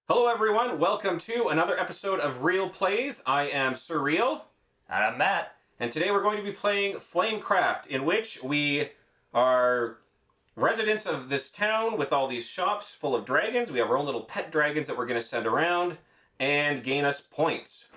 Hello everyone, welcome to another episode of Reil Plays. I am Sir Reil. And I'm Matt. And today we're going to be playing Flamecraft, in which we are residents of this town with all these shops full of dragons. We have our own little pet dragons that we're going to send around and gain us points.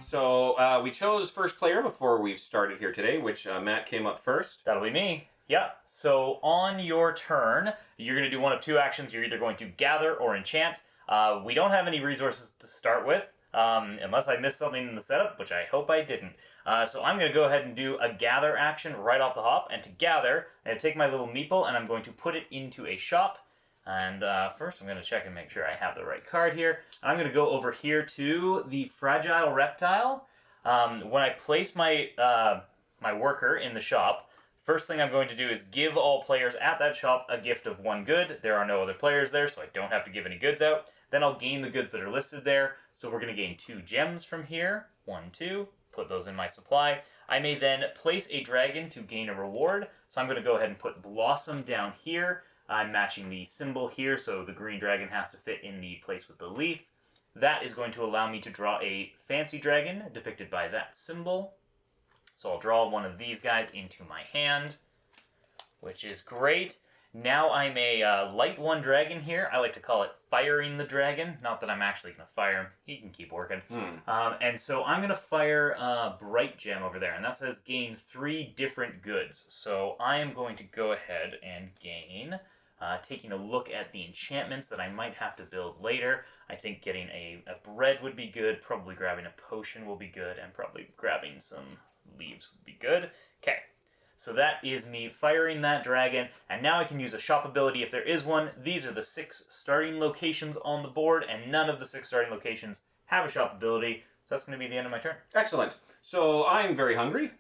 So we chose first player before we started here today, which Matt came up first. That'll be me. Yeah. So on your turn, you're going to do one of two actions. You're either going to gather or enchant. We don't have any resources to start with, unless I missed something in the setup, which I hope I didn't. So I'm going to go ahead and do a gather action right off the hop. And to gather, I'm going to take my little meeple and I'm going to put it into a shop. And first I'm going to check and make sure I have the right card here. I'm going to go over here to the Fragile Reptile. When I place my my worker in the shop, first thing I'm going to do is give all players at that shop a gift of 1 good. There are no other players there, so I don't have to give any goods out. Then I'll gain the goods that are listed there. So we're going to gain 2 gems from here. 1, 2. Put those in my supply. I may then place a dragon to gain a reward. So I'm going to go ahead and put Blossom down here. I'm matching the symbol here, so the green dragon has to fit in the place with the leaf. That is going to allow me to draw a fancy dragon depicted by that symbol. So I'll draw one of these guys into my hand, which is great. Now I'm a light 1 dragon here. I like to call it firing the dragon. Not that I'm actually going to fire him. He can keep working. And so I'm going to fire Bright Gem over there, and that says gain 3 different goods. So I am going to go ahead and gain... taking a look at the enchantments that I might have to build later. I think getting a bread would be good, probably grabbing a potion will be good, and probably grabbing some leaves would be good. Okay, so that is me firing that dragon, and now I can use a shop ability if there is one. These are the 6 starting locations on the board, and none of the 6 starting locations have a shop ability, so that's going to be the end of my turn. Excellent. So I'm very hungry,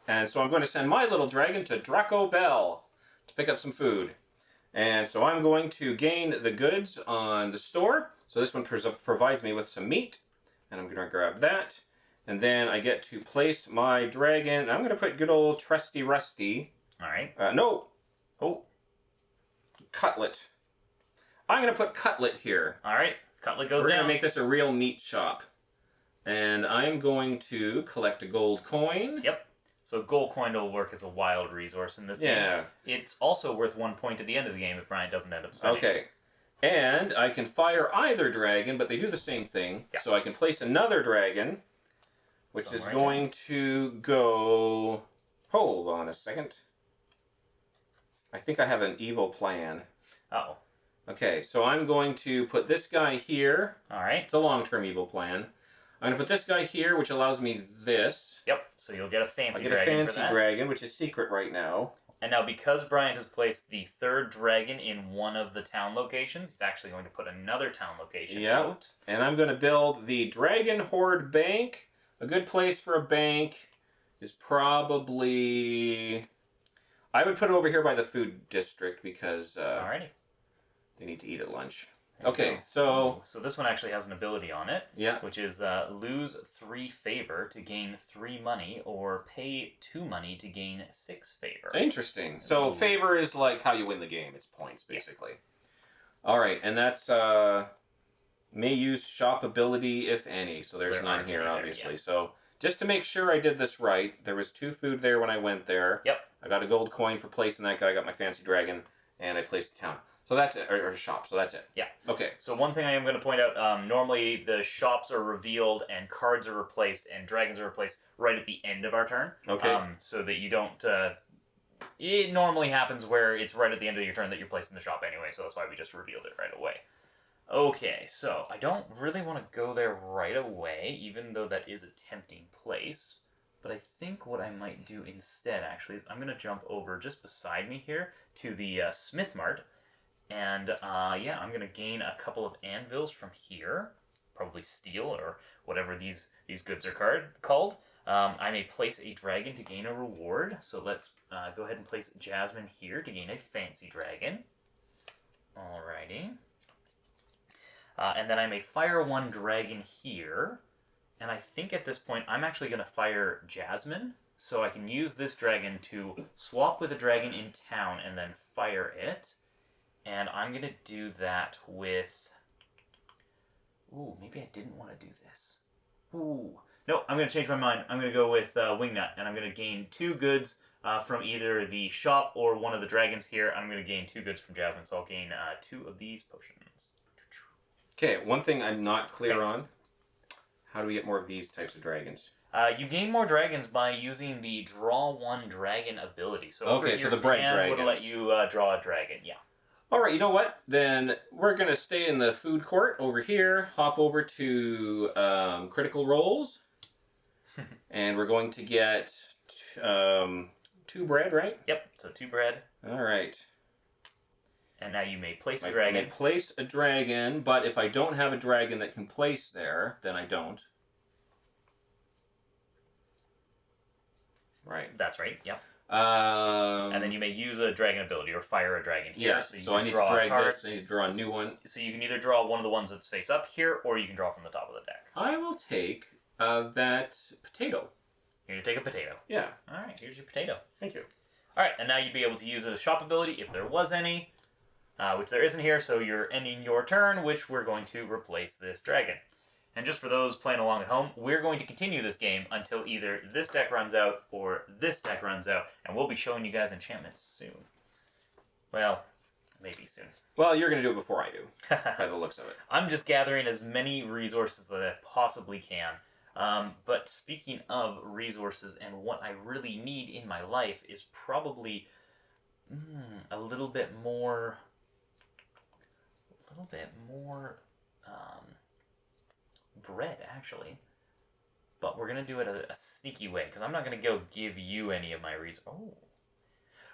and so I'm going to send my little dragon to Draco Bell to pick up some food. And so I'm going to gain the goods on the store. So this one provides me with some meat. And I'm going to grab that. And then I get to place my dragon. I'm going to put good old Trusty Rusty. All right. No. Oh. Cutlet. I'm going to put Cutlet here. All right. Cutlet goes We're down. We're going to make this a real meat shop. And I'm going to collect a gold coin. Yep. So gold coin will work as a wild resource in this game. It's also worth 1 point at the end of the game if Bryant doesn't end up spending. Okay. And I can fire either dragon, but they do the same thing. Yeah. So I can place another dragon, which is going to go... Hold on a second. I think I have an evil plan. Uh-oh. Okay, so I'm going to put this guy here. All right. It's a long-term evil plan. I'm going to put this guy here, which allows me this. Yep, so you'll get a fancy dragon. I get a fancy dragon, which is secret right now. And now because Bryant has placed the 3rd dragon in one of the town locations, he's actually going to put another town location out. And I'm going to build the Dragon Horde Bank. A good place for a bank is probably... I would put it over here by the food district because Alrighty. They need to eat at lunch. Okay, so this one actually has an ability on it, yeah, which is lose 3 favor to gain 3 money, or pay 2 money to gain 6 favor. Interesting. So favor is like how you win the game. It's points, basically. Yeah. All right, and that's may use shop ability, if any. So there's none here, obviously. So just to make sure I did this right, there was 2 food there when I went there. Yep. I got a gold coin for placing that guy. I got my fancy dragon, and I placed the town. So that's it, or shop, so that's it. Yeah. Okay. So one thing I am going to point out, normally the shops are revealed and cards are replaced and dragons are replaced right at the end of our turn. Okay. So that you don't... it normally happens where it's right at the end of your turn that you're placing the shop anyway, so that's why we just revealed it right away. Okay, so I don't really want to go there right away, even though that is a tempting place. But I think what I might do instead, actually, is I'm going to jump over just beside me here to the Smith Mart. And, yeah, I'm going to gain a couple of anvils from here. Probably steel or whatever these goods are called. I may place a dragon to gain a reward. So let's go ahead and place Jasmine here to gain a fancy dragon. Alrighty. And then I may fire 1 dragon here. And I think at this point, I'm actually going to fire Jasmine, so I can use this dragon to swap with a dragon in town and then fire it. And I'm going to do that with... Ooh, maybe I didn't want to do this. Ooh. No, I'm going to change my mind. I'm going to go with Wingnut, and I'm going to gain 2 goods from either the shop or one of the dragons here. I'm going to gain 2 goods from Jasmine, so I'll gain 2 of these potions. Okay, one thing I'm not clear on. How do we get more of these types of dragons? You gain more dragons by using the Draw 1 Dragon ability. So over okay, here, so the bright dragons would let you draw a dragon, yeah. Alright, you know what? Then we're going to stay in the food court over here, hop over to Critical Roles, and we're going to get 2 bread, right? Yep, so 2 bread. Alright. And now you may place a I dragon. may place a dragon, but if I don't have a dragon that can place there, then I don't. Right. That's right, yep. And And then you may use a dragon ability or fire a dragon here. Yeah, so, you so can I need to draw drag a card. this, I need to draw a new one. So you can either draw one of the ones that's face up here, or you can draw from the top of the deck. I will take that potato. You're going to take a potato. Yeah. Alright, here's your potato. Thank you. Alright, and now you'd be able to use a shop ability if there was any, which there isn't here, so you're ending your turn, which we're going to replace this dragon. And just for those playing along at home, we're going to continue this game until either this deck runs out or this deck runs out, and we'll be showing you guys enchantments soon. Well, maybe soon. Well, you're going to do it before I do, by the looks of it. I'm just gathering as many resources as I possibly can. But speaking of resources and what I really need in my life is probably a little bit more bread, actually. But we're going to do it a sneaky way, because I'm not going to go give you any of my resources. Oh.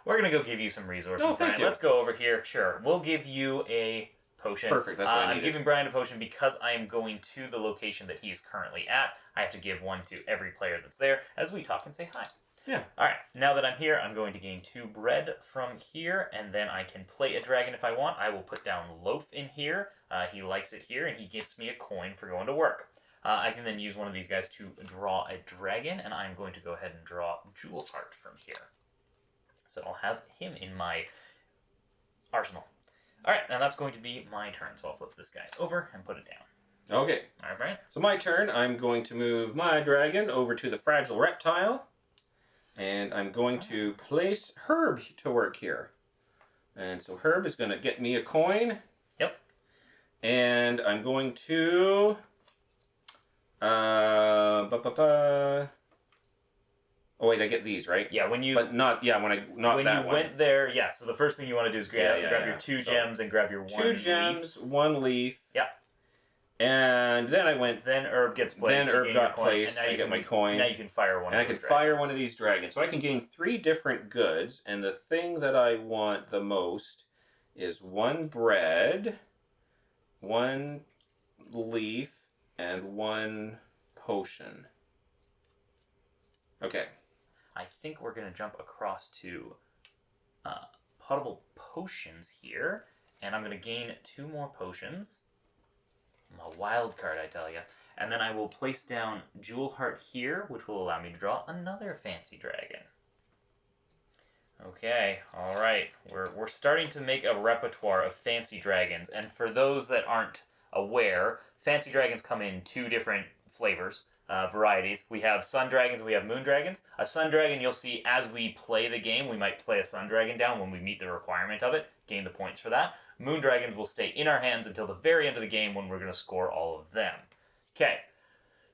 We're going to go give you some resources, Oh, thank Brian. you. Let's go over here. Sure. We'll give you a potion. Perfect, that's what I I'm needed. giving Brian a potion because I am going to the location that he is currently at. I have to give one to every player that's there as we talk and say hi. Yeah. Alright, now that I'm here, I'm going to gain 2 bread from here, and then I can play a dragon if I want. I will put down Loaf in here. He likes it here, and he gets me a coin for going to work. I can then use one of these guys to draw a dragon, and I'm going to go ahead and draw Jewel Heart from here. So I'll have him in my arsenal. Alright, and that's going to be my turn, so I'll flip this guy over and put it down. Okay. Alright, Brian? So my turn, I'm going to move my dragon over to the Fragile Reptile, and I'm going to place Herb to work here. And so Herb is going to get me a coin. Yep. And I'm going to... Oh wait, I get these, right? Yeah, when you... But not, yeah, when you went there, yeah, so the first thing you want to do is grab your 2 gems and grab your 1 2 gems, 1 leaf. Yeah. And then I went... Then Herb gets placed. Then Herb got coin, placed, and now I get my coin. Now you can fire one And of I those can fire dragons. one of these dragons. So I can gain 3 different goods, and the thing that I want the most is 1 bread, 1 leaf, and 1 potion. Okay. I think we're going to jump across to potable potions here, and I'm going to gain 2 more potions. I'm a wild card, I tell you. And then I will place down Jewel Heart here, which will allow me to draw another fancy dragon. Okay, alright. We're starting to make a repertoire of fancy dragons, and for those that aren't aware, fancy dragons come in 2 different flavors. Varieties. We have sun dragons and we have moon dragons. A sun dragon you'll see as we play the game. We might play a sun dragon down when we meet the requirement of it, gain the points for that. Moon dragons will stay in our hands until the very end of the game when we're going to score all of them. Okay,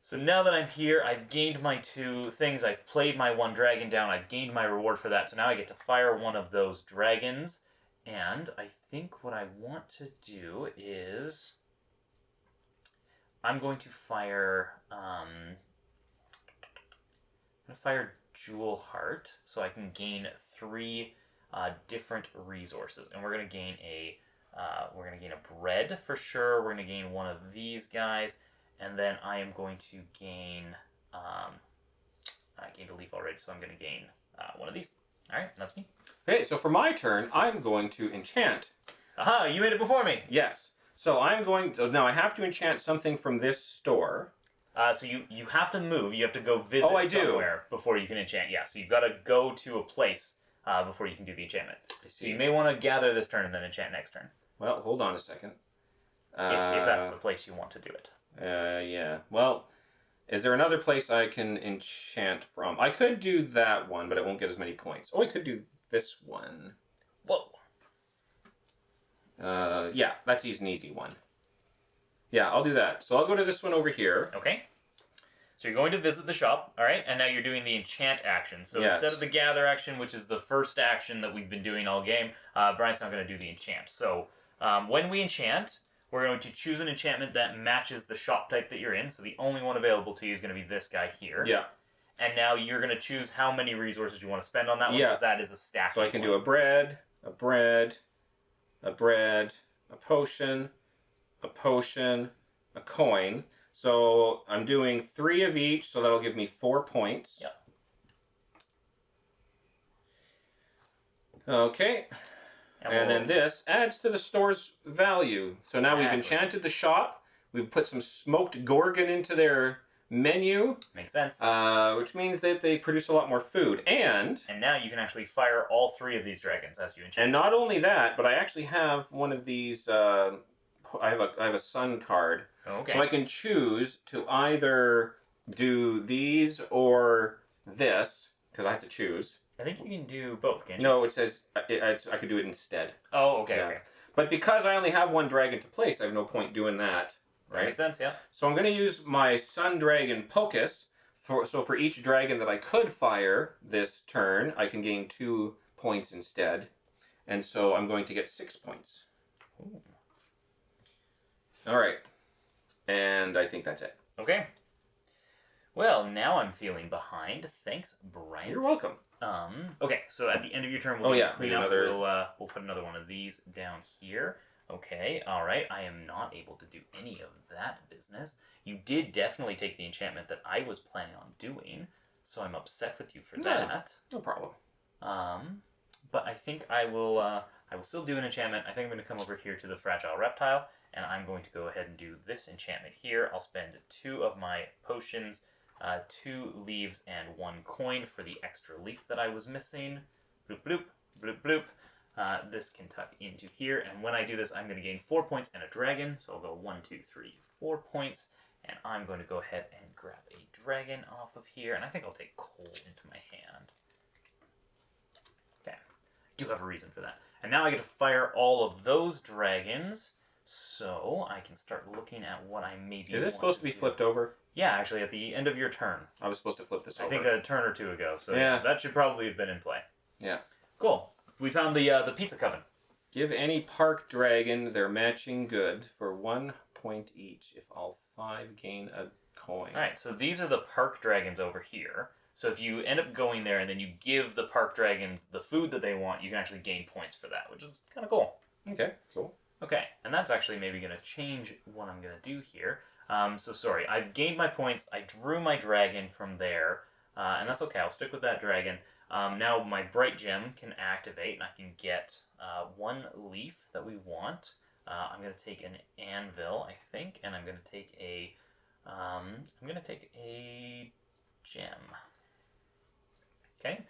so now that I'm here, I've gained my 2 things. I've played my 1 dragon down. I've gained my reward for that. So now I get to fire one of those dragons. And I think what I want to do is... I'm going to fire, Jewel Heart, so I can gain 3 different resources, and we're gonna gain a bread for sure. We're gonna gain one of these guys, and then I am going to gain, I gained a leaf already, so I'm gonna gain one of these. All right, that's me. Okay, so for my turn, I'm going to enchant. Aha! You made it before me. Yes. So I'm going to... Now I have to enchant something from this store. So you have to move. You have to go visit I do. somewhere before you can enchant. Yeah, so you've got to go to a place before you can do the enchantment. I So see. you may want to gather this turn and then enchant next turn. Well, hold on a second. If that's the place you want to do it. Yeah. Well, is there another place I can enchant from? I could do that one, but it won't get as many points. Oh, I could do this one. Whoa. Yeah, that's an easy one. Yeah, I'll do that. So I'll go to this one over here. Okay. So you're going to visit the shop, all right? And now you're doing the enchant action. So Yes. instead of the gather action, which is the first action that we've been doing all game, Bryant's not going to do the enchant. So when we enchant, we're going to choose an enchantment that matches the shop type that you're in. So the only one available to you is going to be this guy here. Yeah. And now you're going to choose how many resources you want to spend on that one, because that is a stack. So I can do a bread, a potion, a coin. So I'm doing 3 of each, so that'll give me 4 points. Yep. Okay. And then this adds to the store's value. So now we've enchanted the shop. We've put some smoked gorgon into their menu. Makes sense. Which means that they produce a lot more food. And now you can actually fire all 3 of these dragons as you enchant. And not only that, but I actually have one of these. I have a sun card. Okay. So I can choose to either do these or this, because I have to choose. I think you can do both, can't you? No, it says I could do it instead. Oh, okay, Yeah. okay. But because I only have 1 dragon to place, I have no point doing that. That Right? makes sense, yeah. So I'm going to use my Sun Dragon Pocus. So for each dragon that I could fire this turn, I can gain 2 points instead. And so I'm going to get 6 points. Ooh. All right. And I think that's it. Okay. Well, now I'm feeling behind. Thanks, Bryant. You're welcome. Okay, so at the end of your turn, we'll clean up. another... We'll put another one of these down here. Okay, alright. I am not able to do any of that business. You did definitely take the enchantment that I was planning on doing, so I'm upset with you for that. No problem. But I think I will still do an enchantment. I think I'm going to come over here to the Fragile Reptile, and I'm going to go ahead and do this enchantment here. I'll spend 2 of my potions, 2 leaves, and 1 coin for the extra leaf that I was missing. Bloop, bloop, bloop, bloop. This can tuck into here, and when I do this, I'm going to gain 4 points and a dragon. So I'll go 1, 2, 3, 4 points, and I'm going to go ahead and grab a dragon off of here, and I think I'll take coal into my hand. Okay, do have a reason for that. And now I get to fire all of those dragons, so I can start looking at what I maybe. Is this supposed to be flipped over? Yeah, actually, at the end of your turn. I was supposed to flip this over. I think a turn or 2 ago, so Yeah. that should probably have been in play. Yeah. Cool. We found the pizza coven. Give any park dragon their matching good for 1 point each. If all 5 gain a coin. Alright, so these are the park dragons over here. So if you end up going there and then you give the park dragons the food that they want, you can actually gain points for that, which is kind of cool. Okay, cool. Okay, and that's actually maybe going to change what I'm going to do here. So sorry, I've gained my points. I drew my dragon from there, and that's okay. I'll stick with that dragon. Now my bright gem can activate, and I can get 1 leaf that we want. I'm going to take an anvil, I think, and I'm going to take a gem. Okay,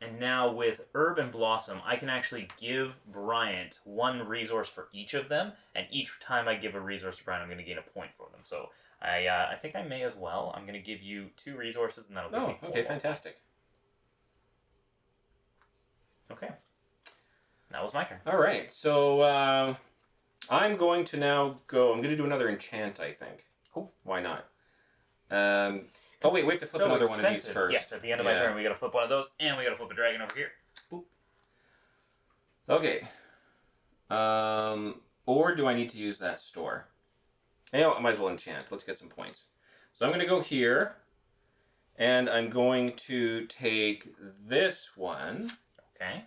and now with Herb and Blossom, I can actually give Bryant 1 resource for each of them, and each time I give a resource to Bryant, I'm going to gain a point for them. So I think I may as well. I'm going to give you 2 resources, and that'll give me 4 okay, more fantastic. points. Okay, that was my turn. All right, so I'm going to now go. I'm going to do another enchant, I think. Cool. Why not? Oh wait, we have to flip another one of these first. Yes, at the end of my turn, we got to flip one of those, and we got to flip a dragon over here. Boop. Okay. Or do I need to use that store? I might as well enchant. Let's get some points. So I'm going to go here, and I'm going to take this one. Okay.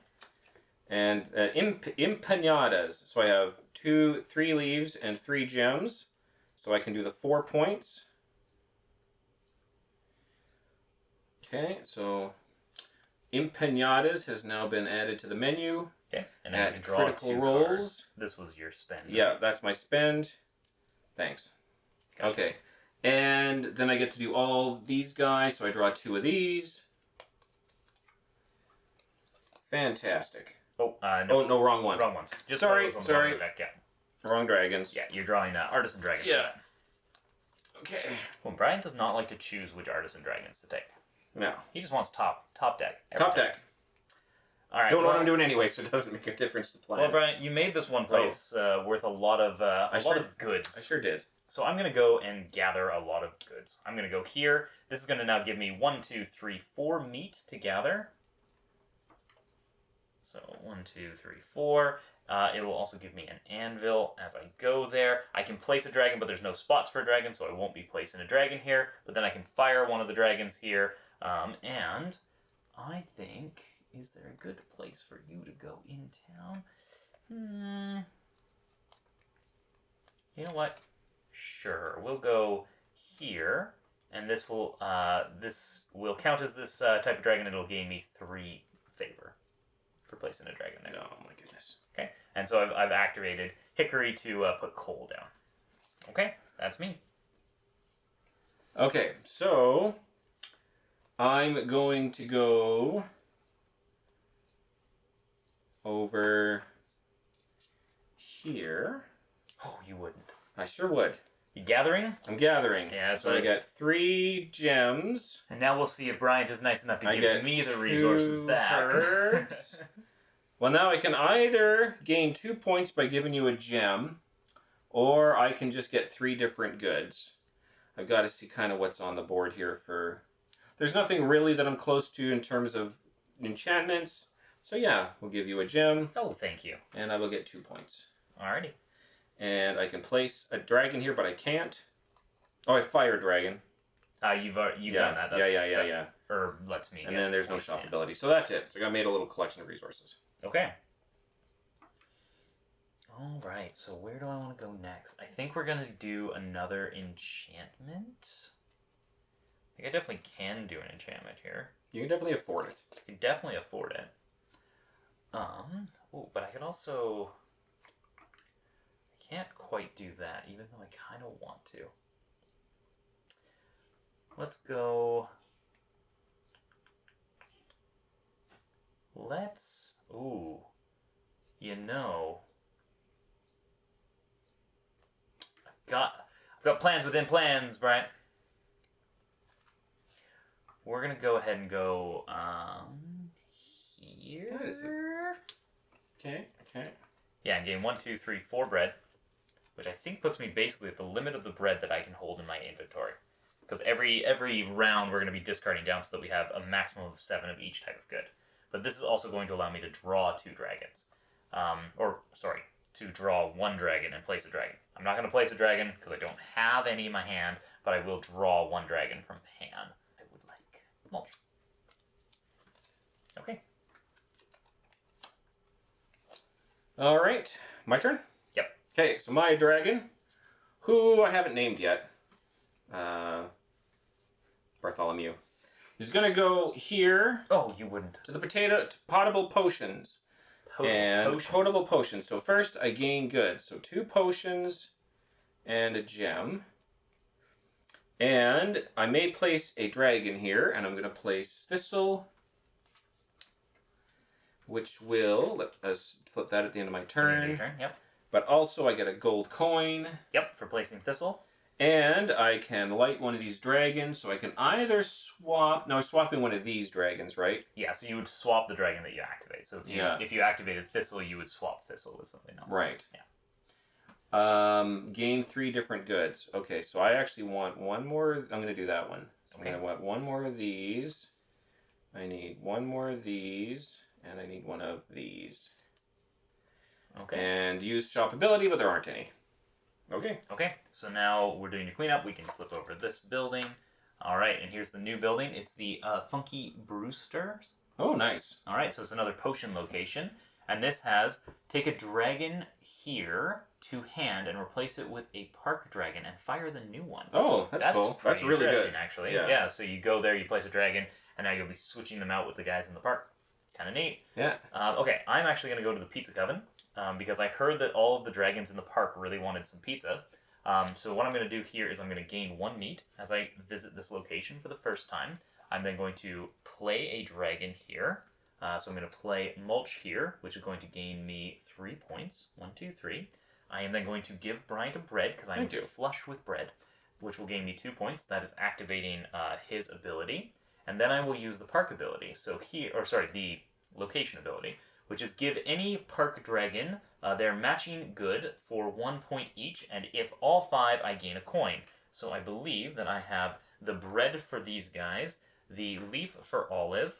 And empanadas. So I have 3 leaves and 3 gems. So I can do the 4 points. Okay, so empanadas has now been added to the menu. Okay, and now you can At draw critical 2 rolls. cards. This was your spend. Yeah, that's my spend. Thanks. Gotcha. Okay, And then I get to do all these guys, so I draw 2 of these. Fantastic. No. Oh, no, wrong one. Wrong ones. Just Sorry, those on the sorry. bottom of the deck, yeah. Wrong dragons. Yeah, you're drawing artisan dragons. Yeah. For that. Okay. Well, Bryant does not like to choose which artisan dragons to take. No. He just wants top deck. Top deck. All right. Don't know what I'm doing anyway, so it doesn't make a difference to plan. Well, Bryant, you made this one place worth a lot of goods. I sure did. So I'm gonna go and gather a lot of goods. I'm gonna go here. This is gonna now give me 1, 2, 3, 4 meat to gather. So 1, 2, 3, 4. It will also give me an anvil as I go there. I can place a dragon, but there's no spots for a dragon, so I won't be placing a dragon here. But then I can fire one of the dragons here. And I think, is there a good place for you to go in town? You know what? Sure, we'll go here, and this will count as this type of dragon. It'll gain me 3 favor for placing a dragon there. Oh my goodness. Okay, and so I've activated Hickory to put coal down. Okay, that's me. Okay, so I'm going to go over here. Oh, you wouldn't. I sure would. You gathering? I'm gathering. Yeah, so I get 3 gems. And now we'll see if Bryant is nice enough to I give get me the 2 resources back. herbs. Well, now I can either gain 2 points by giving you a gem, or I can just get 3 different goods. I've got to see kind of what's on the board here for... There's nothing really that I'm close to in terms of enchantments. So yeah, we'll give you a gem. Oh, thank you. And I will get 2 points. Alrighty. And I can place a dragon here, but I can't. Oh, I fire dragon. You've done that. Yeah. Or lets me. And then there's no shop ability. So that's it. So I made a little collection of resources. Okay. Alright, so where do I want to go next? I think we're going to do another enchantment. I think I definitely can do an enchantment here. You can definitely afford it. I can definitely afford it. But I can also... I can't quite do that, even though I kind of want to. Let's go... Ooh. You know... I've got plans within plans, Bryant. We're gonna go ahead and go here. What is it? Okay. Yeah, and gain 1, 2, 3, 4 bread, which I think puts me basically at the limit of the bread that I can hold in my inventory. Because every round we're gonna be discarding down so that we have a maximum of 7 of each type of good. But this is also going to allow me to draw 2 dragons. To draw 1 dragon and place a dragon. I'm not going to place a dragon because I don't have any in my hand, but I will draw 1 dragon from hand. I would like mulch. Okay. All right. My turn? Yep. Okay, so my dragon, who I haven't named yet, Bartholomew, is going to go here. Oh, you wouldn't. To the potable potions. Potable potions. So first I gain goods. So 2 potions and a gem. And I may place a dragon here, and I'm going to place Thistle, which will, let us flip that at the end of my turn. Yep. But also I get a gold coin. Yep, for placing Thistle. And I can light one of these dragons, so I can either swap... No, I'm swapping one of these dragons, right? Yeah, so you would swap the dragon that you activate. So if you activated Thistle, you would swap Thistle with something else. Right. Yeah. Gain 3 different goods. Okay, so I actually want 1 more... I'm going to do that one. So Okay. I'm going to want 1 more of these. I need 1 more of these. And I need 1 of these. Okay. And use shop ability, but there aren't any. Okay. Okay, so now we're doing your cleanup. We can flip over this building. All right, and here's the new building. It's the Funky Brewsters. Oh, nice. All right, so it's another potion location. And this has, take a dragon here to hand and replace it with a park dragon and fire the new one. Oh, that's cool. That's really interesting, good. Actually. Yeah. So you go there, you place a dragon, and now you'll be switching them out with the guys in the park. Kind of neat. Yeah. Okay, I'm actually going to go to the Pizza Coven because I heard that all of the dragons in the park really wanted some pizza. So what I'm going to do here is I'm going to gain 1 meat as I visit this location for the first time. I'm then going to play a dragon here. So I'm going to play mulch here, which is going to gain me 3 points. 1, 2, 3. I am then going to give Bryant a bread because I'm flush with bread, which will gain me 2 points. That is activating his ability. And then I will use the park ability. So here, or sorry, the location ability, which is give any park dragon their matching good for 1 point each, and if all 5, I gain a coin. So I believe that I have the bread for these guys, the leaf for olive,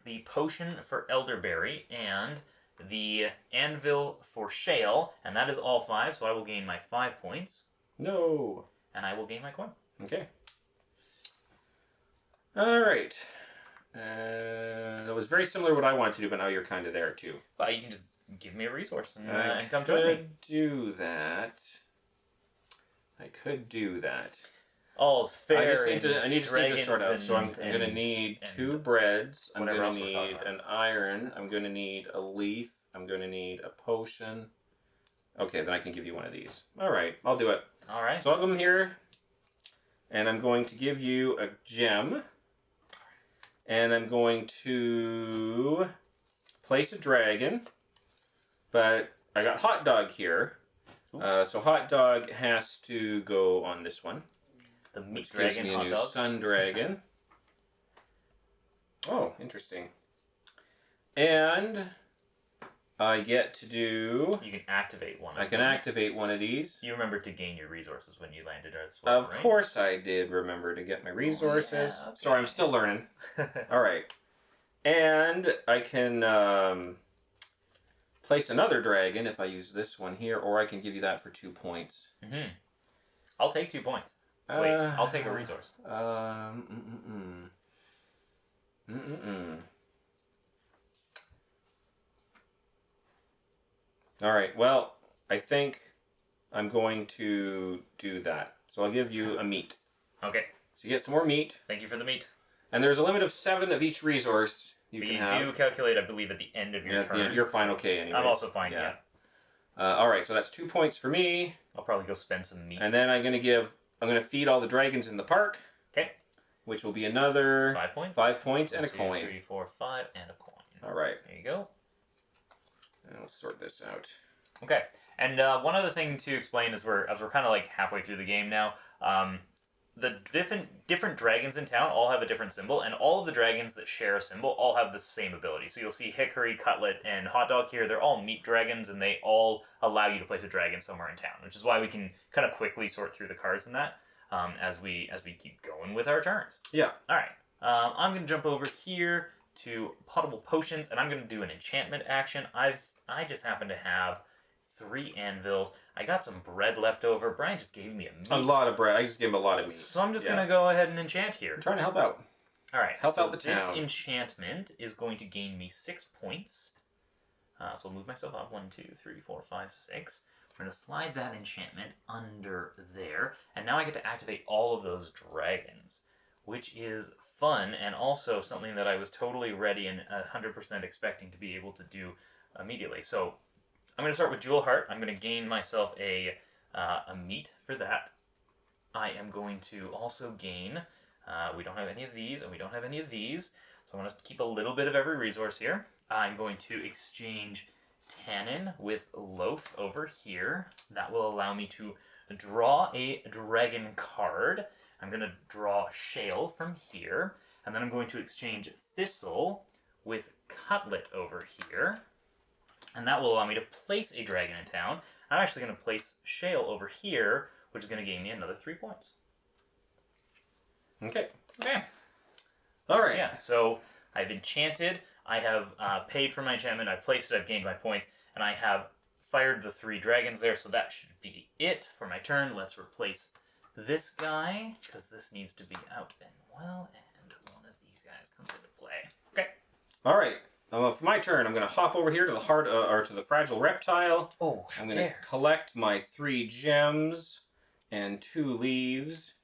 the potion for elderberry, and the anvil for shale, and that is all 5, so I will gain my 5 points. No. And I will gain my coin. Okay. All right. That was very similar to what I wanted to do, but now you're kind of there too. But you can just give me a resource and come I join me. could do that. I could do that. All's fair. I just need to sort out. And, So I'm going to need 2 breads. I'm going to need an iron. I'm going to need a leaf. I'm going to need a potion. Okay, then I can give you one of these. All right, I'll do it. All right. So I'll come here, and I'm going to give you a gem. And I'm going to place a dragon. But I got hot dog here. So hot dog has to go on this one. The meat Which dragon gives me a new sun dragon. Oh, interesting. And I get to do... You can activate one of them. I can activate one of these. You remember to gain your resources when you landed as well, Of course I did remember to get my resources. Oh, yeah, okay. Sorry, I'm still learning. All right. And I can place another dragon if I use this one here, or I can give you that for 2 points. Mm-hmm. I'll take 2 points. Wait, I'll take a resource. All right, well, I think I'm going to do that. So I'll give you a meat. Okay. So you get some more meat. Thank you for the meat. And there's a limit of 7 of each resource you can have. We do calculate, I believe, at the end of your turn. You're fine, okay, anyways. I'm also fine, yeah. All right, so that's 2 points for me. I'll probably go spend some meat. And then I'm going to feed all the dragons in the park. Okay. Which will be another 5 points. 5 points and 1, a coin. 2, 3, 4, 5, and a coin. All right. There you go. And we'll sort this out. Okay. And one other thing to explain is we're kind of like halfway through the game now. The different dragons in town all have a different symbol, and all of the dragons that share a symbol all have the same ability. So you'll see Hickory, Cutlet, and Hot Dog here. They're all meat dragons, and they all allow you to place a dragon somewhere in town, which is why we can kind of quickly sort through the cards in that as we keep going with our turns. Yeah. All right. I'm going to jump over here to potable potions, and I'm going to do an enchantment action. I just happen to have 3 anvils. I got some bread left over. Brian just gave me a meat. A lot of bread. I just gave him a lot of meat. So I'm just going to go ahead and enchant here. I'm trying to help out. All right. Help out the This town. enchantment is going to gain me 6 points. So I'll move myself up. 1, 2, 3, 4, 5, 6. I'm going to slide that enchantment under there. And now I get to activate all of those dragons, which is fun and also something that I was totally ready and 100% expecting to be able to do immediately. So I'm going to start with Jewel Heart. I'm going to gain myself a meat for that. I am going to also gain, we don't have any of these, and we don't have any of these, so I want to keep a little bit of every resource here. I'm going to exchange Tannin with Loaf over here. That will allow me to draw a dragon card. I'm going to draw Shale from here, and then I'm going to exchange Thistle with Cutlet over here. And that will allow me to place a dragon in town. I'm actually going to place Shale over here, which is going to gain me another 3 points. Okay. Okay. All right. Yeah, so I've enchanted, I have paid for my enchantment, I've placed it, I've gained my points, and I have fired the 3 dragons there, so that should be it for my turn. Let's replace this guy, because this needs to be out and well, and one of these guys comes into play. Okay. All right. For my turn, I'm going to hop over here to the or to the fragile reptile. Oh, I'm going to collect my 3 gems and 2 leaves,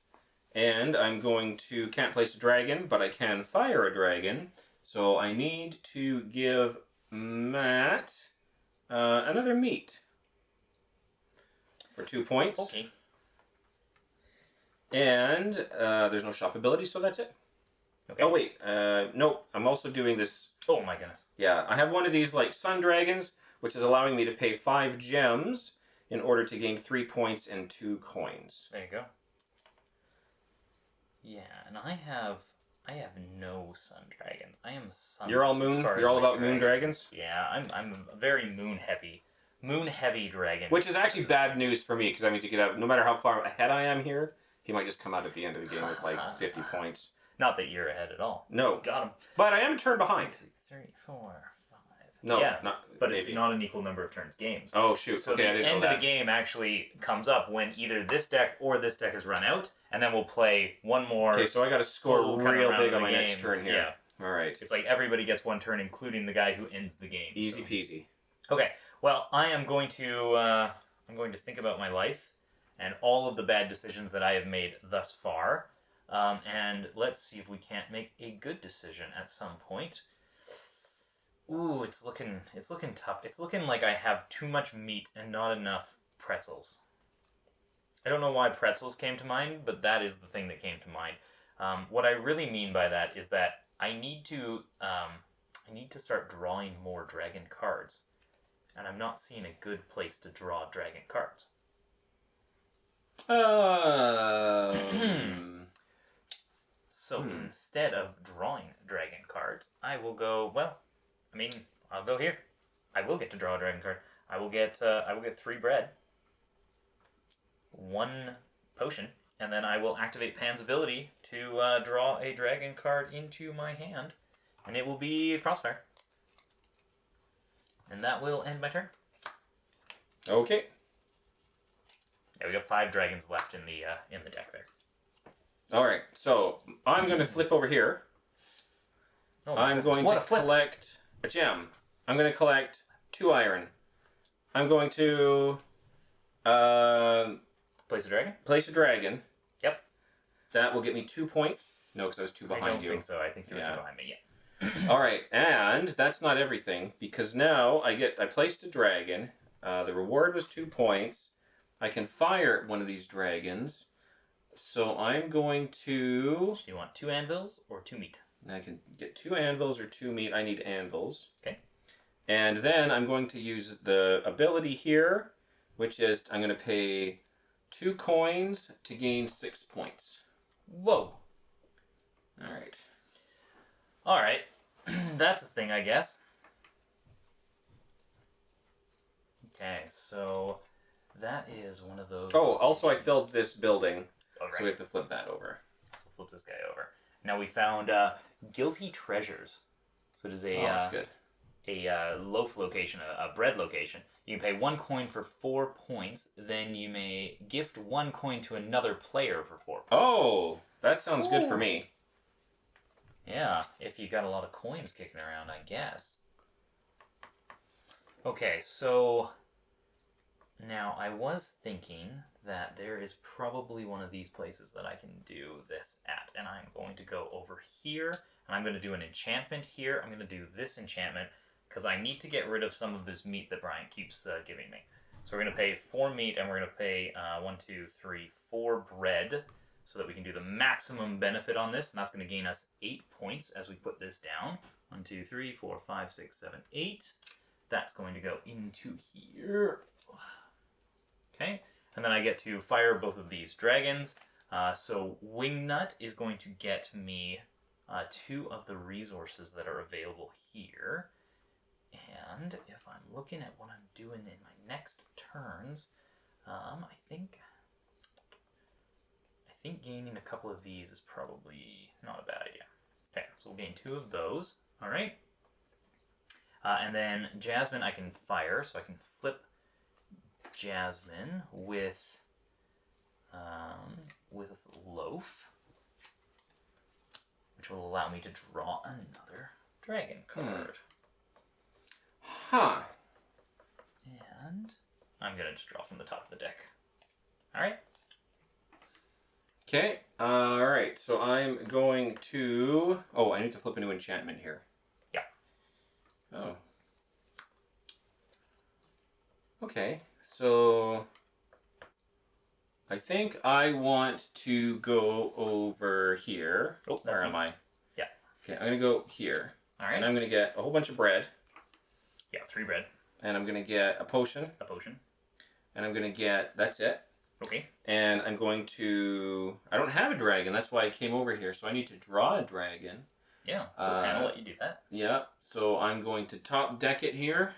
and I'm going to can't place a dragon, but I can fire a dragon. So I need to give Matt another meat for 2 points. Okay. And there's no shop ability, so that's it. Okay. Oh wait, nope. I'm also doing this. Oh my goodness. Yeah, I have one of these like sun dragons, which is allowing me to pay 5 gems in order to gain 3 points and 2 coins. There you go. Yeah, and I have no sun dragons. I am sun. You're all moon. You're all about moon dragons. Yeah, I'm a very moon heavy dragon. Which is actually bad news for me because that means you could have no matter how far ahead I am here, he might just come out at the end of the game with like 50 points. Not that you're ahead at all. No, Got him. but I am a turn behind. 1, 2, 3, 4, 5. No, yeah, not. But maybe. it's not an equal number of turns games. Oh shoot! So okay, the I didn't end know of that. the game actually comes up when either this deck or this deck has run out, and then we'll play one more. Okay, so I got to score full kind of real round big of on the my next game. turn here. Yeah. All right. It's like everybody gets one turn, including the guy who ends the game. Easy so. peasy. Okay. Well, I am going to think about my life and all of the bad decisions that I have made thus far, and let's see if we can't make a good decision at some point. Ooh, it's looking tough. It's looking like I have too much meat and not enough pretzels. I don't know why pretzels came to mind, but that is the thing that came to mind. What I really mean by that is that I need to start drawing more dragon cards, and I'm not seeing a good place to draw dragon cards. So instead of drawing dragon cards, I will go. Well, I mean, I'll go here. I will get to draw a dragon card. I will get 3 bread, 1 potion, and then I will activate Pan's ability to draw a dragon card into my hand, and it will be Frostfire. And that will end my turn. Okay. Yeah, we got 5 dragons left in the deck there. All right. So I'm going to flip over here. Oh, I'm going to collect a gem. I'm going to collect 2 iron. I'm going to place a dragon. Place a dragon. Yep. That will get me 2 points. No, because I was 2 behind you. I don't think so. I think you were 2 behind me. Yeah. All right, and that's not everything because now I placed a dragon. The reward was 2 points. I can fire one of these dragons. So I'm going to. So you want 2 anvils or 2 meat? I can get 2 anvils or 2 meat. I need anvils. Okay. And then I'm going to use the ability here, which is I'm going to pay 2 coins to gain 6 points. Whoa. All right. All right. That's a thing, I guess. Okay, so that is one of those. Oh, also I filled this building, Oh, right. so we have to flip that over. So flip this guy over. Now we found guilty treasures. So it is a that's good. A loaf location, a bread location. You can pay 1 coin for 4 points. Then you may gift 1 coin to another player for 4 points. Oh, that sounds good for me. Yeah, if you got a lot of coins kicking around, I guess. Okay, so now I was thinking that there is probably one of these places that I can do this at, and I'm going to go over here, and I'm going to do an enchantment here. I'm going to do this enchantment because I need to get rid of some of this meat that Bryant keeps giving me. So we're going to pay 4 meat, and we're going to pay 1, 2, 3, 4 bread, so that we can do the maximum benefit on this, and that's going to gain us 8 points as we put this down. 1, 2, 3, 4, 5, 6, 7, 8. That's going to go into here. Okay, and then I get to fire both of these dragons. So Wingnut is going to get me 2 of the resources that are available here. And if I'm looking at what I'm doing in my next turns, I think gaining a couple of these is probably not a bad idea. Okay, so we'll gain 2 of those. All right. And then Jasmine I can fire, so I can flip Jasmine with Loaf, which will allow me to draw another dragon card. Huh. And I'm going to just draw from the top of the deck. All right. Okay, alright, so I'm going to... Oh, I need to flip a new enchantment here. Yeah. Oh. Okay, so... I think I want to go over here. Oh, that's Where am me. I? Yeah. Okay, I'm gonna go here. All right. And I'm gonna get a whole bunch of bread. Yeah, 3 bread. And I'm gonna get a potion. A potion. And I'm gonna get, that's it. Okay. And I'm going to, I don't have a dragon, that's why I came over here. So I need to draw a dragon. Yeah, so the panel let you do that. Yeah, so I'm going to top deck it here.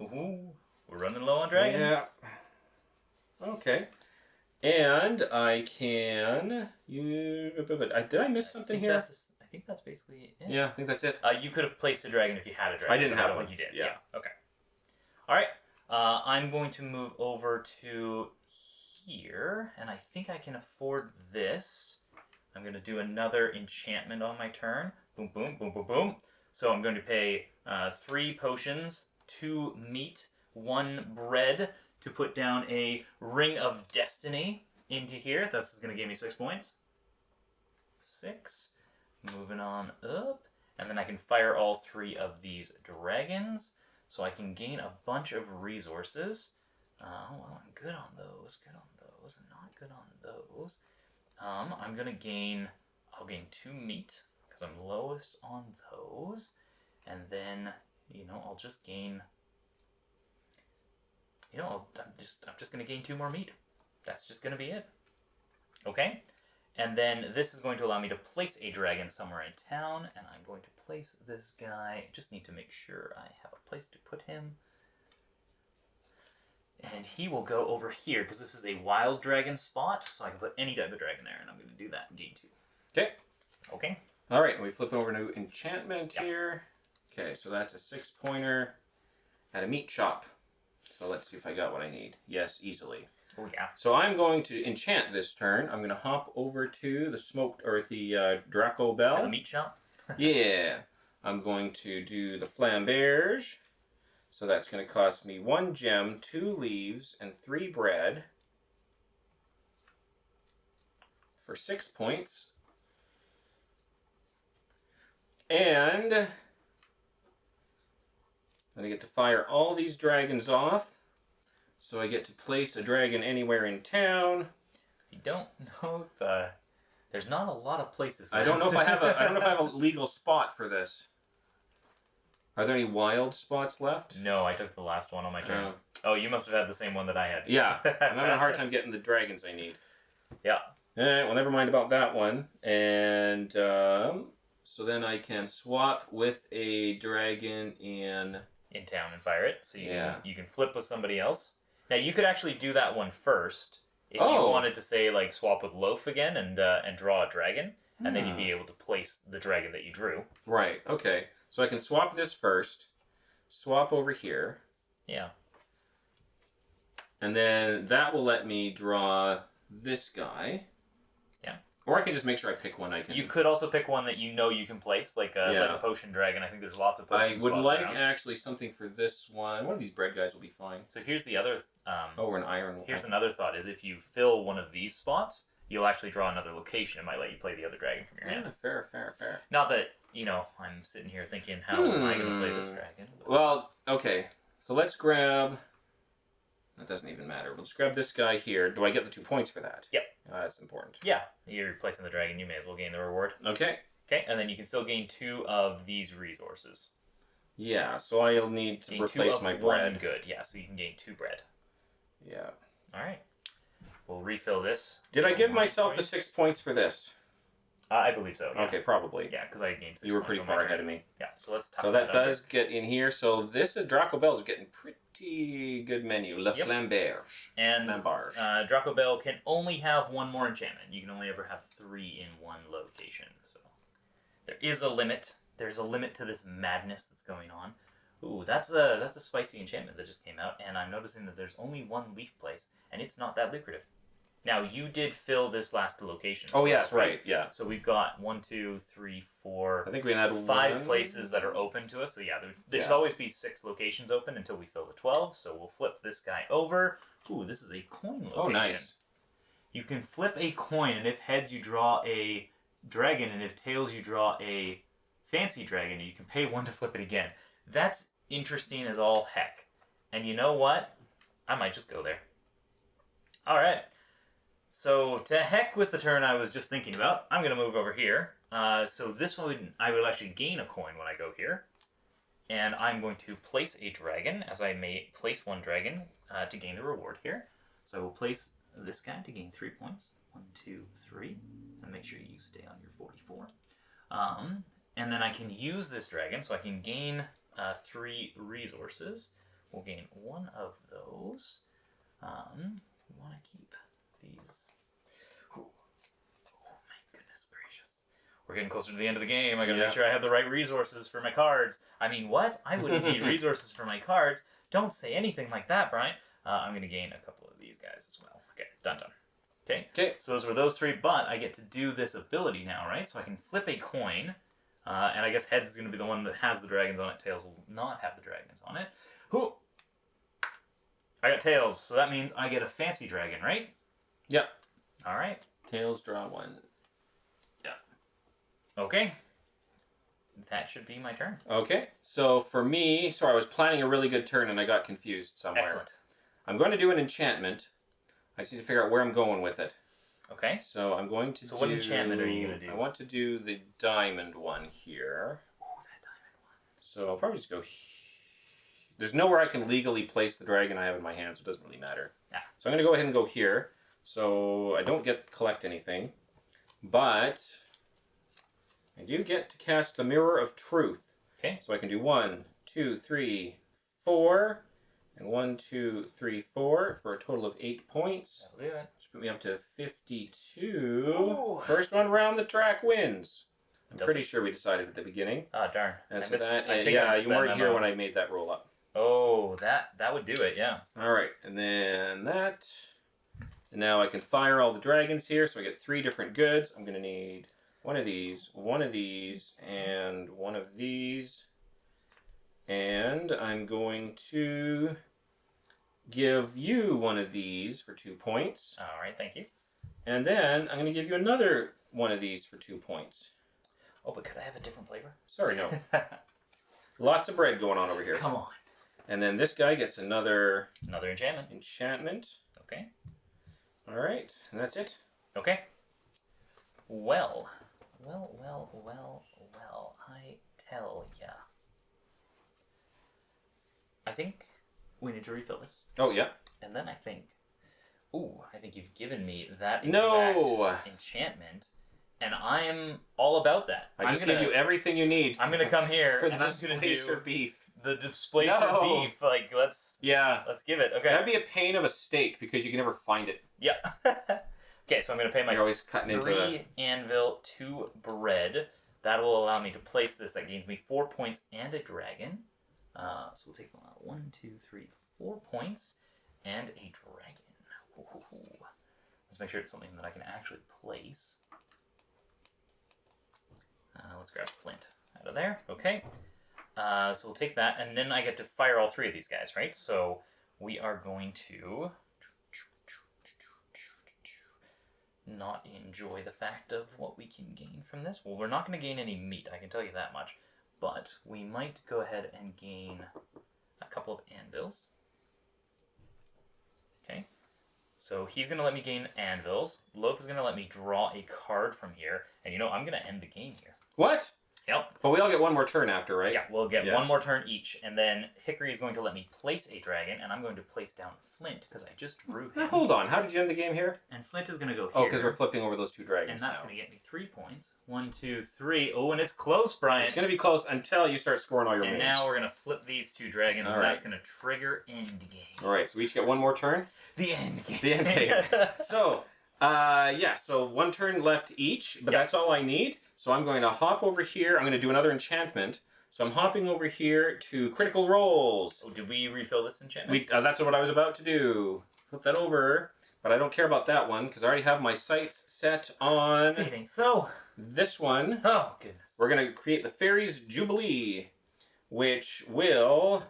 Ooh, we're running low on dragons. Yeah. Okay. And I can, did I miss something here? I think that's basically it. Yeah, I think that's it. You could have placed a dragon if you had a dragon. I didn't have don't one. think you did. Yeah. Okay. All right. I'm going to move over to here, and I think I can afford this. I'm going to do another enchantment on my turn. Boom, boom, boom, boom, boom. So I'm going to pay 3 potions, 2 meat, 1 bread to put down a ring of destiny into here. This is going to give me 6 points. 6. Moving on up. And then I can fire all 3 of these dragons. So I can gain a bunch of resources. Well, I'm good on those. Good on those. Not good on those. I'm going to gain... I'll gain 2 meat. Because I'm lowest on those. And then, I'll just gain... I'm just going to gain 2 more meat. That's just going to be it. Okay? And then this is going to allow me to place a dragon somewhere in town, and I'm going to place this guy. Just need to make sure I have a place to put him. And he will go over here, because this is a wild dragon spot, so I can put any type of dragon there, and I'm going to do that in game 2. Okay. Okay. All right, we flip over to enchantment here. Okay, so that's a 6-pointer at a meat shop. So let's see if I got what I need. Yes, easily. Oh, yeah. So I'm going to enchant this turn. I'm going to hop over to the Draco Bell. To the meat shop? Yeah. I'm going to do the Flambears. So that's going to cost me 1 gem, 2 leaves, and 3 bread. For 6 points. And then I get to fire all these dragons off. So I get to place a dragon anywhere in town. I don't know if there's not a lot of places. I don't know if I have a legal spot for this. Are there any wild spots left? No, I took the last one on my turn. Oh, you must have had the same one that I had. Yeah, I'm having a hard time getting the dragons I need. Yeah. Alright, well, never mind about that one. And so then I can swap with a dragon in town and fire it. So Yeah. you can flip with somebody else. Now you could actually do that one first if you Oh. wanted to say like swap with Loaf again and draw a dragon, and then you'd be able to place the dragon that you drew. Right, okay. So I can swap this first, swap over here, Yeah. and then that will let me draw this guy. Yeah. Or I can just make sure I pick one I can... You could also pick one that you can place, like a potion dragon. I think there's lots of potion I would spots like around. actually something for this one. One of these bread guys will be fine. So here's the other. Or an iron one. Here's another thought: is if you fill one of these spots, you'll actually draw another location. It might let you play the other dragon from your hand. Fair. Not that I'm sitting here thinking, how am I going to play this dragon? But... Well, okay. So let's grab... That doesn't even matter. We'll just grab this guy here. Do I get the 2 points for that? Yep. That's important. Yeah, you're placing the dragon. You may as well gain the reward. Okay. Okay, and then you can still gain 2 of these resources. Yeah, so I'll need to replace my bread. Good, yeah, so you can gain 2 bread. Yeah. All right. We'll refill this. Did I give myself the 6 points for this? I believe so. Yeah. Okay, probably. Yeah, because I gained 6 You were points pretty on my far turn. ahead of me. Yeah, so let's top So that up does get in here. So this is Draco Bell's getting pretty good menu. Le Yep. Flambears. And Flambarge. Draco Bell can only have 1 more enchantment. You can only ever have 3 in one location. So there is a limit. There's a limit to this madness that's going on. Ooh, that's a spicy enchantment that just came out, and I'm noticing that there's only 1 leaf place, and it's not that lucrative. Now, you did fill this last location. Oh, yes, right, yeah. So we've got 1, 2, 3, 4, I think we had 5 places that are open to us. So yeah, there should always be 6 locations open until we fill the 12. So we'll flip this guy over. Ooh, this is a coin location. Oh, nice. You can flip a coin, and if heads, you draw a dragon, and if tails, you draw a fancy dragon, and you can pay 1 to flip it again. That's interesting as all heck. And you know what? I might just go there. All right. So to heck with the turn I was just thinking about, I'm going to move over here. So this one, I will actually gain a coin when I go here. And I'm going to place a dragon, as I may place one dragon to gain the reward here. So I will place this guy to gain 3 points. 1, 2, 3. And make sure you stay on your 44. And then I can use this dragon, so I can gain 3 resources. We'll gain 1 of those. We want to keep these. Oh my goodness gracious. We're getting closer to the end of the game. I gotta make sure I have the right resources for my cards. I mean, what? I wouldn't need resources for my cards. Don't say anything like that, Bryant. I'm gonna gain a couple of these guys as well. Okay, done. Okay, so those were those 3, but I get to do this ability now, right? So I can flip a coin, and I guess heads is gonna be the one that has the dragons on it. Tails will not have the dragons on it. Who? I got tails, so that means I get a fancy dragon, right? Yep. All right. Tails, draw 1. Yeah. Okay. That should be my turn. Okay, so for me, sorry, I was planning a really good turn and I got confused somewhere. Excellent. I'm going to do an enchantment. I just need to figure out where I'm going with it. Okay. So I'm going to So what enchantment are you going to do? I want to do the diamond one here. Oh, that diamond one. So I'll probably just go... There's nowhere I can legally place the dragon I have in my hand, so it doesn't really matter. Yeah. So I'm going to go ahead and go here. So I don't collect anything. But I do get to cast the Mirror of Truth. Okay. So I can do 1, 2, 3, 4, and 1, 2, 3, 4 for a total of 8 points. That'll do it. Which put me up to 52. Ooh. First one round the track wins. I'm Does pretty it? sure we decided at the beginning. Oh, darn. And I so missed- that, I think I missed you that weren't here memo. when I made that roll up. Oh, that would do it, yeah. All right, and then that. And now I can fire all the dragons here, so I get 3 different goods. I'm going to need one of these, and one of these. And I'm going to give you one of these for 2 points. All right, thank you. And then I'm going to give you another one of these for 2 points. Oh, but could I have a different flavor? Sorry, no. Lots of bread going on over here. Come on. And then this guy gets another enchantment. Okay. All right, and that's it. Okay. Well, I tell ya. I think we need to refill this. Oh, yeah. And then I think you've given me that No. exact enchantment, and I'm all about that. I just give you everything you need. I'm gonna come here for and the I'm gonna displacer do beef. the displacer No. beef. Like let's give it. Okay. That'd be a pain of a steak because you can never find it. Yeah. Okay, so I'm gonna pay my You're always cutting into 3 anvil, 2 bread. That will allow me to place this. That gains me 4 points and a dragon. So we'll take 1, 2, 3, 4 points and a dragon. Ooh. Let's make sure it's something that I can actually place. Let's grab flint out of there. Okay. So we'll take that, and then I get to fire all 3 of these guys, right? So we are going to not enjoy the fact of what we can gain from this. Well, we're not going to gain any meat, I can tell you that much. But we might go ahead and gain a couple of anvils. Okay. So he's going to let me gain anvils. Loaf is going to let me draw a card from here. And you know, I'm going to end the game here. What? Yep. But we all get one more turn after, right? Yeah, we'll get one more turn each. And then Hickory is going to let me place a dragon. And I'm going to place down Flint because I just drew him. Now, hold on. How did you end the game here? And Flint is going to go here. Oh, because we're flipping over those 2 dragons And that's now. going to get me 3 points. 1, 2, 3. Oh, and it's close, Bryant. It's going to be close until you start scoring all your And moves. now we're going to flip these 2 dragons, All and right. that's going to trigger end game. All right, so we each get one more turn. The end game. The end game. So, so 1 turn left each, but that's all I need. So I'm going to hop over here. I'm going to do another enchantment. So I'm hopping over here to critical rolls. Oh, did we refill this enchantment? That's what I was about to do. Flip that over, but I don't care about that one because I already have my sights set on Say it ain't so. this one. Oh, goodness. We're going to create the Fairies Jubilee, which will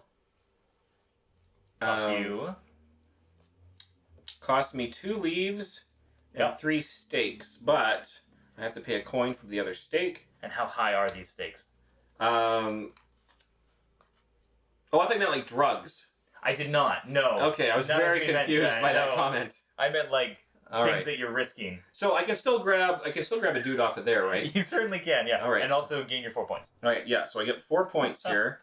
cost me 2 leaves and 3 stakes, but I have to pay a coin for the other stake. And how high are these stakes? Oh, I think meant like drugs. I did not. No. Okay, I was None of very me meant confused that, by that no. comment. I meant like All things right. that you're risking. So I can still grab a dude off of there, right? You certainly can, yeah. All right. And also gain your 4 points. All right. Yeah. So I get 4 points here.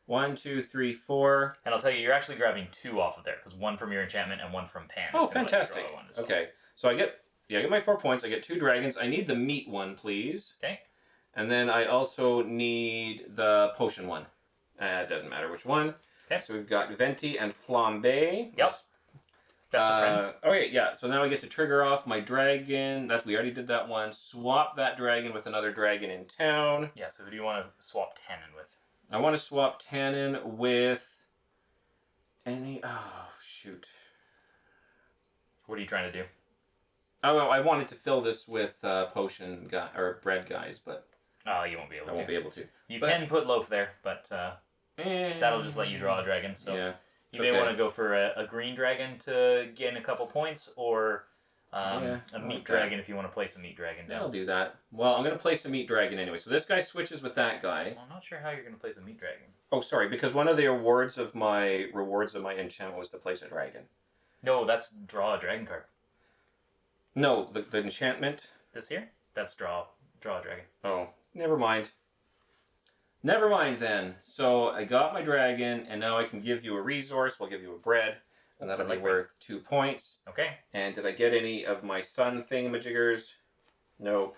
1, 2, 3, 4. And I'll tell you, you're actually grabbing 2 off of there because 1 from your enchantment and 1 from Pan. Oh, fantastic. Okay. So I get my 4 points. I get 2 dragons. I need the meat one, please. Okay. And then I also need the potion one. It doesn't matter which one. Okay. So we've got Venti and Flambe. Yep. Best of friends. Okay, yeah. So now I get to trigger off my dragon. We already did that one. Swap that dragon with another dragon in town. Yeah, so who do you want to swap Tannin with? I want to swap Tannin with any... Oh, shoot. What are you trying to do? Oh, well, I wanted to fill this with potion guy or bread guys, but... Oh, you won't be able to. I won't be able to. You can put Loaf there, but that'll just let you draw a dragon. So yeah. you may want to go for a green dragon to gain a couple points, or a meat dragon if you want to place a meat dragon down. I'll do that. Well, I'm going to place a meat dragon anyway. So this guy switches with that guy. Well, I'm not sure how you're going to place a meat dragon. Oh, sorry, because one of the rewards of my enchantment was to place a dragon. No, that's draw a dragon card. No, the enchantment. This here? That's draw a dragon. Oh, never mind. Never mind then. So I got my dragon, and now I can give you a resource. We'll give you a bread, and that'll be worth 2 points. Okay. And did I get any of my sun thingamajiggers? Nope.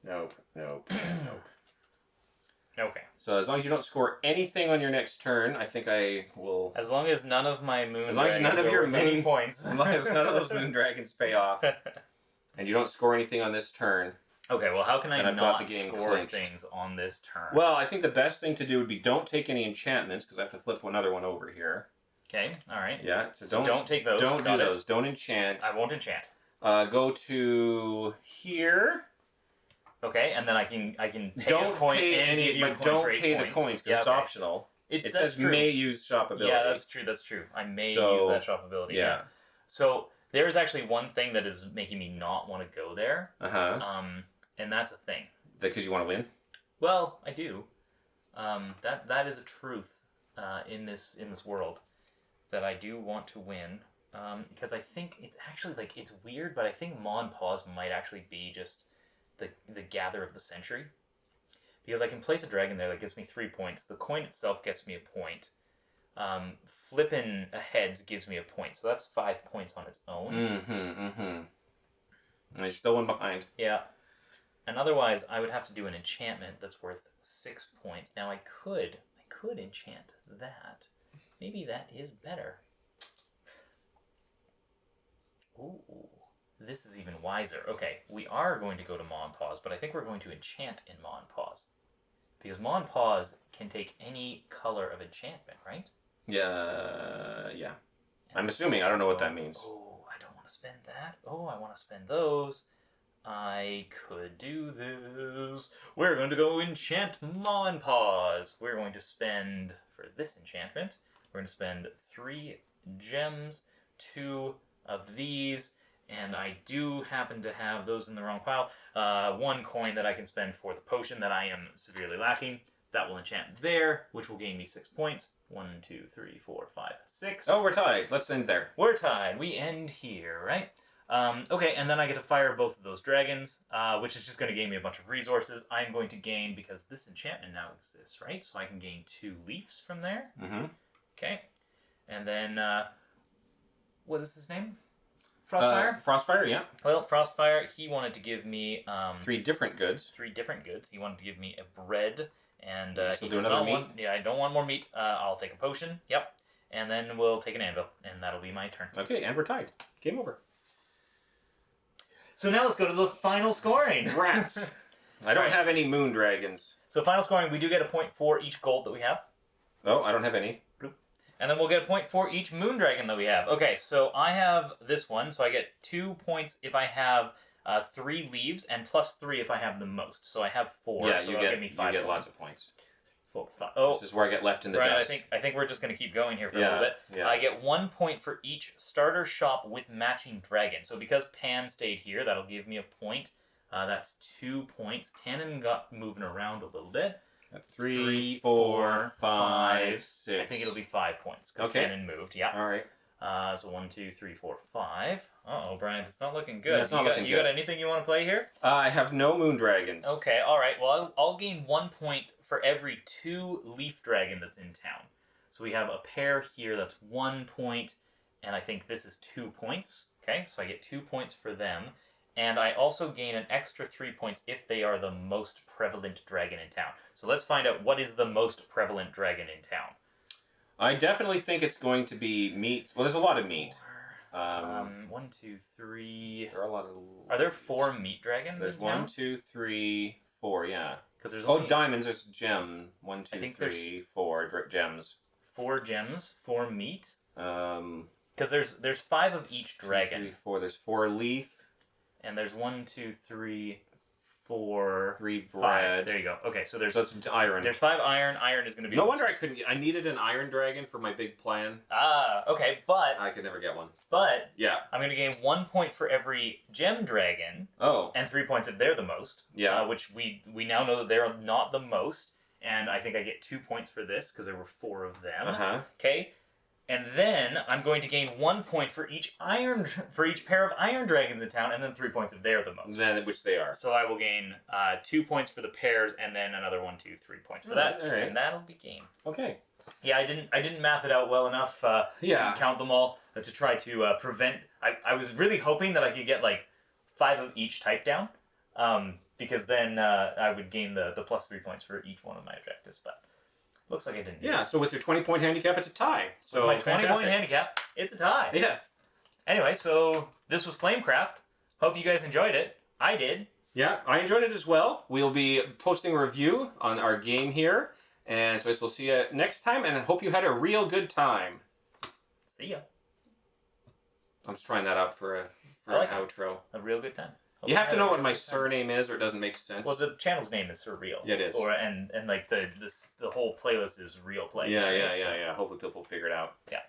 Nope. Nope. Nope. Okay. So as long as you don't score anything on your next turn, I think I will... As long as none of my moon As long as none of your any moon points. As long as none of those moon dragons pay off, and you don't score anything on this turn. Okay, well, how can I And I've got not the game score clinched. things on this turn? Well, I think the best thing to do would be don't take any enchantments, because I have to flip another one over here. Okay, alright. Yeah, So don't take those. Don't Got do it. those. Don't enchant. I won't enchant. Go to here. Okay, and then I can pay Don't a coin pay and any, give you a but coin don't for 8 pay points. the coins because Yeah, it's okay. optional. It That's says true. may use shop ability. Yeah, that's true. I may So, use that shop ability. Yeah. So there's actually one thing that is making me not want to go there. Uh-huh. And that's a thing. Because you want to win? Well, I do. That is a truth in this world that I do want to win. Because I think it's actually it's weird, but I think Mon Pause might actually be just the gather of the century. Because I can place a dragon there that gives me 3 points. The coin itself gets me a point. Flipping a heads gives me a point. So that's 5 points on its own. And you're still one behind. Yeah. And otherwise, I would have to do an enchantment that's worth 6 points. Now I could enchant that. Maybe that is better. Ooh. This is even wiser. Okay, we are going to go to Mon Pause, but I think we're going to enchant in Mon Pause. Because Mon Pause can take any color of enchantment, right? Yeah. And I'm assuming. I don't know what that means. Oh, I don't want to spend that. Oh, I want to spend those. I could do this. We're going to go enchant Mon Pause. We're going to spend, for this enchantment, we're going to spend 3 gems, 2 of these, and I do happen to have those in the wrong pile. 1 coin that I can spend for the potion that I am severely lacking. That will enchant there, which will gain me 6 points. 1, 2, 3, 4, 5, 6. Oh, we're tied. Let's end there. We're tied. We end here, right? Okay, and then I get to fire both of those dragons, which is just going to gain me a bunch of resources. I'm going to gain, because this enchantment now exists, right? So I can gain 2 leaves from there. Mm-hmm. Okay. And then, what is his name? Frostfire? Frostfire, yeah. Well, Frostfire, he wanted to give me... 3 different goods. 3 different goods. He wanted to give me a bread, and So he do does another not meat? want... Yeah, I don't want more meat. I'll take a potion. Yep. And then we'll take an anvil, and that'll be my turn. Okay, and we're tied. Game over. So now let's go to the final scoring. Rats. I don't Right. have any moon dragons. So final scoring, we do get a point for each gold that we have. Oh, I don't have any. And then we'll get a point for each moon dragon that we have. Okay, so I have this one, so I get 2 points if I have 3 leaves, and plus 3 if I have the most. So I have 4, Yeah, so you that'll give me 5 get points. lots of points. 4, 5. Oh, This is where I get left in the Brian, dust. I think we're just going to keep going here for a little bit. Yeah. I get 1 point for each starter shop with matching dragon. So because Pan stayed here, that'll give me a point. That's 2 points. Tannen got moving around a little bit. 3, 4, 5, 6. I think it'll be 5 points because Okay. Tannen moved. Yeah. All right. So 1, 2, 3, 4, 5. Uh-oh, Brian, it's not looking good. Yeah, it's not looking you good. got anything you want to play here? I have no moon dragons. Okay, all right. Well, I'll gain 1 point for every 2 leaf dragon that's in town. So we have a pair here that's 1 point, and I think this is 2 points. Okay, so I get 2 points for them. And I also gain an extra 3 points if they are the most prevalent dragon in town. So let's find out what is the most prevalent dragon in town. I definitely think it's going to be meat. Well, there's a lot of meat. 1, 2, 3. There are a lot of. Are there 4 meat dragons? There's in 1, town? 2, 3, 4. Yeah. Because there's Oh, only diamonds. There's gem. 1, 2, think 3, 4 gems. 4 gems, 4 meat. Um. Because there's 5 of each dragon. 2, 3, 4. There's 4 leaf. And there's 1, 2, 3, 4, 3 5. bread. There you go. Okay, so there's That's iron. there's 5 iron. Iron is going to be No wonder I couldn't get. I needed an iron dragon for my big plan. Okay, but I could never get one. Yeah. I'm going to gain 1 point for every gem dragon, Oh. and 3 points if they're the most. Yeah. Which we now know that they're not the most, and I think I get 2 points for this because there were 4 of them. Uh-huh. Okay. And then I'm going to gain 1 point for each pair of iron dragons in town, and then 3 points if they're the most. Then which they are. So I will gain 2 points for the pairs, and then another 1, 2, 3 points for that, all right. and that'll be game. Okay. Yeah, I didn't math it out well enough. Yeah. Count them all to try to prevent. I was really hoping that I could get like 5 of each type down, because then I would gain the plus 3 points for each one of my objectives, but. Looks like I didn't do Yeah, it. so with your 20-point handicap, it's a tie. So With my 20-point fantastic. handicap, it's a tie. Yeah. Anyway, so this was Flamecraft. Hope you guys enjoyed it. I did. Yeah, I enjoyed it as well. We'll be posting a review on our game here. And so I guess we'll see you next time, and I hope you had a real good time. See ya. I'm just trying that up for an outro. A real good time. Hope You have to had know a what real my good time. surname is, or it doesn't make sense. Well, the channel's name is Sir Reil. Yeah, it is. And like the whole playlist is Real Play. yeah. So, Hopefully people will figure it out. Yeah.